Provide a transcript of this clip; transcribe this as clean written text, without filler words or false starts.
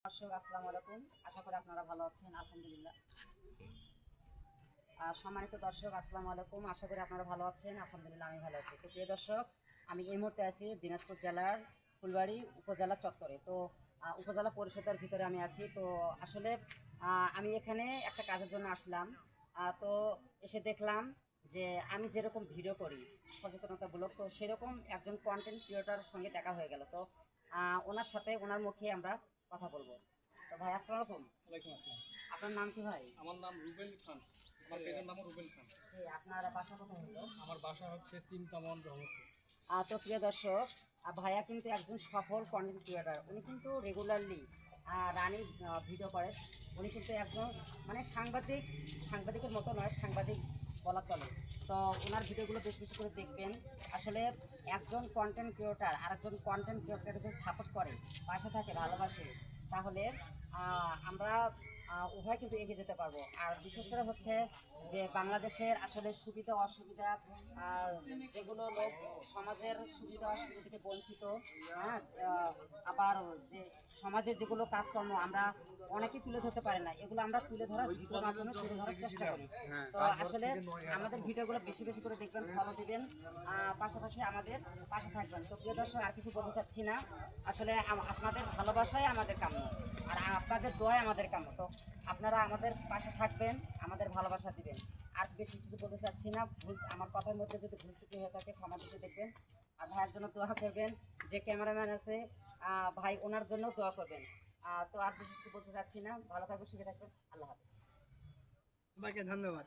দর্শক আসসালামু আলাইকুম, আশা করি আপনারা ভালো আছেন। আলহামদুলিল্লাহ। সম্মানিত দর্শক আসসালামু আলাইকুম, আশা করি আপনারা ভালো আছেন। আলহামদুলিল্লাহ আমি ভালো আছি। তো প্রিয় দর্শক, আমি এই মুহূর্তে আছি দিনাজপুর জেলার ফুলবাড়ি উপজেলা চত্বরে। তো উপজেলা পরিষদের ভিতরে আমি আছি। তো আসলে আমি এখানে একটা কাজের জন্য আসলাম। তো এসে দেখলাম যে আমি যেরকম ভিডিও করি সচেতনতামূলক, তো সেরকম একজন কন্টেন্ট ক্রিয়েটরের সঙ্গে দেখা হয়ে গেল। তো ওনার সাথে ওনার মুখে আমরা কথা বলবো। তো ভাই আসসালামু আলাইকুম। ওয়ালাইকুম আসসালাম। আপনার নাম কি ভাই? আমার নাম রুবেল খান। আমার পেজের নামও রুবেল খান। জি, আপনার বাসা কোথায় হলো? আমার বাসা হচ্ছে চিন্তামন রহমতপুর। তো প্রিয় দর্শক, ভাইয়া কিন্তু একজন সফল কন্টেন্ট ক্রিয়েটার। উনি কিন্তু রেগুলারলি রানিং ভিডিও করে। উনি কিন্তু একজন মানে সাংবাদিকের মতো নয়, সাংবাদিক বলা চলে। তো ওনার ভিডিওগুলো বেশ বেশি করে দেখবেন। আসলে একজন কন্টেন্ট ক্রিয়েটার আরেকজন কন্টেন্ট ক্রিয়েটার যদি সাপোর্ট করে, পাশে থাকে, ভালোবাসে, তাহলে আমরা উভয় কিন্তু এগিয়ে যেতে পারবো। আর বিশেষ করে হচ্ছে যে বাংলাদেশের আসলে সুবিধা অসুবিধা, যেগুলো লোক সমাজের সুবিধা অসুবিধা থেকে বঞ্চিত, হ্যাঁ, আবার যে সমাজের যেগুলো কাজকর্ম আমরা অনেকেই তুলে ধরতে পারি না, এগুলো আমরা তুলে ধরার ভিডিওর মাধ্যমে তুলে ধরার চেষ্টা করি। তো আসলে আমাদের ভিডিওগুলো বেশি বেশি করে দেখবেন, ফলো দিবেন, পাশাপাশি আমাদের পাশে থাকবেন। তো প্রিয় দর্শক, আর কিছু বলতে চাচ্ছি না। আসলে আপনাদের ভালোবাসাই আমাদের কাম্য, আর আপনাদের দোয়াই আমাদের কাম্য। তো আপনারা আমাদের পাশে থাকবেন, আমাদের ভালোবাসা দিবেন। আর বেশি কিছু বলতে চাচ্ছি না। আমার কথার মধ্যে যদি ভুল ত্রুটি হয়ে থাকে ক্ষমা দিয়ে দেখবেন। আর ভাইয়ের জন্য দোয়া করবেন। যে ক্যামেরাম্যান আছে ভাই, ওনার জন্য দোয়া করবেন। তো আর বেশি কিছু বলতে চাচ্ছি না। ভালো থাকবেন, সুখে থাকবেন। আল্লাহ হাফিজ। সবাইকে ধন্যবাদ।